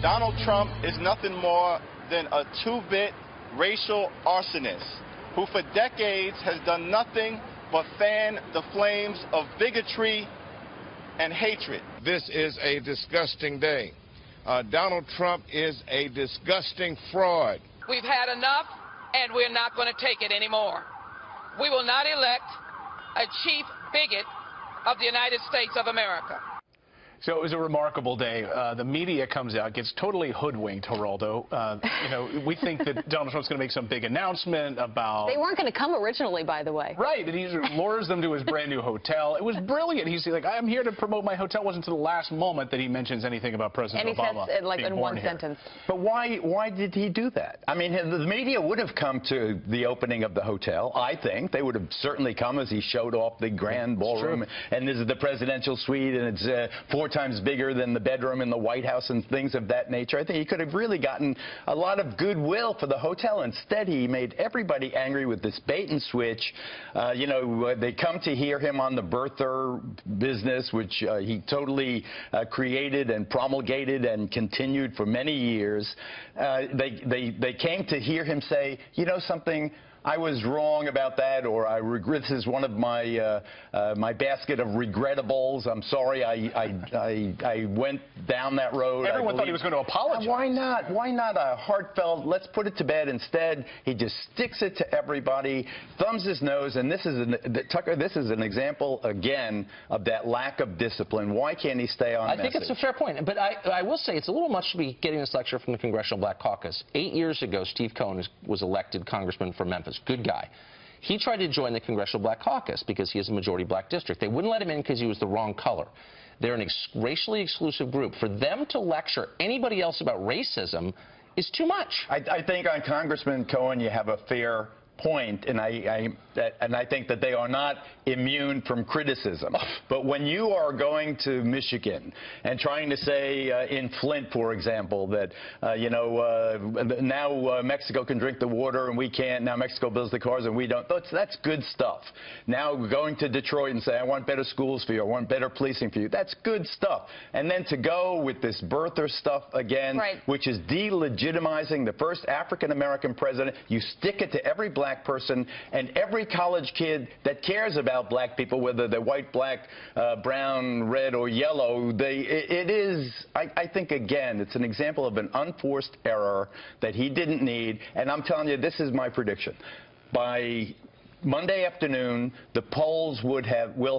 Donald Trump is nothing more than a two-bit racial arsonist who for decades has done nothing but fan the flames of bigotry and hatred. This is a disgusting day. Donald Trump is a disgusting fraud. We've had enough, and we're not going to take it anymore. We will not elect a chief bigot of the United States of America. So it was a remarkable day. The media comes out, gets totally hoodwinked, Geraldo. You know, we think that Donald Trump's going to make some big announcement about... They weren't going to come originally, by the way. Right, and he lures them to his brand new hotel. It was brilliant. He's like, I'm here to promote my hotel. It wasn't until the last moment that he mentions anything about President Obama. And he says it like in one sentence. But why did he do that? I mean, the media would have come to the opening of the hotel, I think. They would have certainly come as he showed off the grand ballroom. And this is the presidential suite, and it's 4 times bigger than the bedroom in the White House and things of that nature. I think he could have really gotten a lot of goodwill for the hotel. Instead, he made everybody angry with this bait and switch. You know, they come to hear him on the birther business, which he totally created and promulgated and continued for many years. They came to hear him say, you know something, I was wrong about that, or I regret. This is one of my my basket of regrettables. I'm sorry I went down that road. Everyone thought he was going to apologize. Why not? Why not a heartfelt, let's put it to bed? Instead, he just sticks it to everybody, thumbs his nose, and this is Tucker, this is an example, again, of that lack of discipline. Why can't he stay on message? I think it's a fair point, but I will say it's a little much to be getting this lecture from the Congressional Black Caucus. 8 years ago, Steve Cohen was elected congressman from Memphis. Good guy. He tried to join the Congressional Black Caucus because he has a majority black district. They wouldn't let him in because he was the wrong color. They're an racially exclusive group. For them to lecture anybody else about racism is too much. I think on Congressman Cohen you have a fair point, and I think that they are not immune from criticism. But when you are going to Michigan and trying to say in Flint, for example, that you know, now Mexico can drink the water and we can't. Now Mexico builds the cars and we don't. That's good stuff. Now going to Detroit and say, I want better schools for you, I want better policing for you. That's good stuff. And then to go with this birther stuff again, which is delegitimizing the first African-American president. You stick it to every black person and every college kid that cares about black people, whether they're white, black, brown, red, or yellow. I think, again, it's an example of an unforced error that he didn't need. And I'm telling you, this is my prediction. By Monday afternoon, the polls will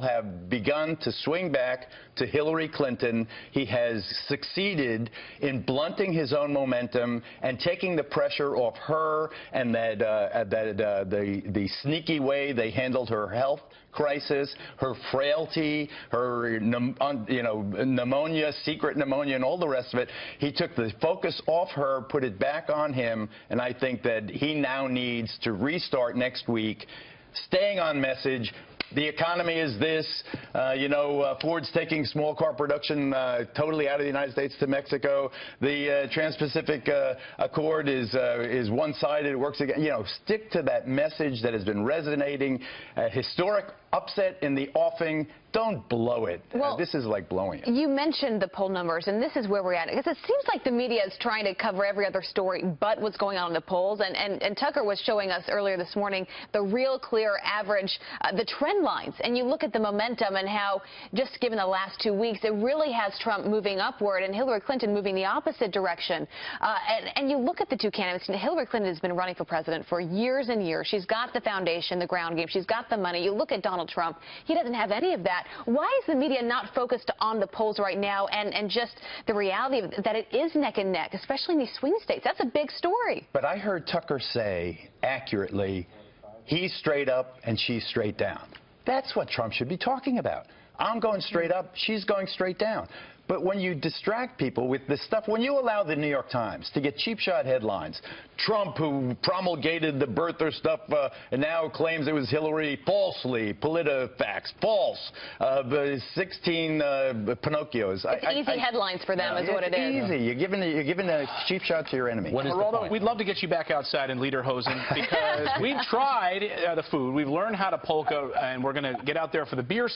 have begun to swing back to Hillary Clinton. He has succeeded in blunting his own momentum and taking the pressure off her, and the sneaky way they handled her health crisis, her frailty, her pneumonia, secret pneumonia, and all the rest of it. He took the focus off her, put it back on him, and I think that he now needs to restart next week, staying on message. The economy is this, you know, Ford's taking small car production totally out of the United States to Mexico. The Trans-Pacific Accord is one-sided. It works again. You know, stick to that message that has been resonating. Historic upset in the offing. Don't blow it. Well, this is like blowing it. You mentioned the poll numbers, and this is where we're at. Because it seems like the media is trying to cover every other story but what's going on in the polls. And Tucker was showing us earlier this morning the real clear average, the trend lines. And you look at the momentum and how, just given the last 2 weeks, it really has Trump moving upward and Hillary Clinton moving the opposite direction. And you look at the two candidates, and Hillary Clinton has been running for president for years and years. She's got the foundation, the ground game. She's got the money. You look at Donald Trump. He doesn't have any of that. Why is the media not focused on the polls right now and just the reality of that it is neck and neck, especially in these swing states? That's a big story. But I heard Tucker say accurately, he's straight up and she's straight down. That's what Trump should be talking about. I'm going straight up, she's going straight down. But when you distract people with this stuff, when you allow the New York Times to get cheap shot headlines, Trump, who promulgated the birther stuff and now claims it was Hillary, falsely, PolitiFacts, false, the 16 Pinocchios. It's easy headlines for them is what it is. Easy. You're giving a cheap shot to your enemy. Geraldo, we'd love to get you back outside in Lederhosen because we've tried the food. We've learned how to polka, and we're going to get out there for the beer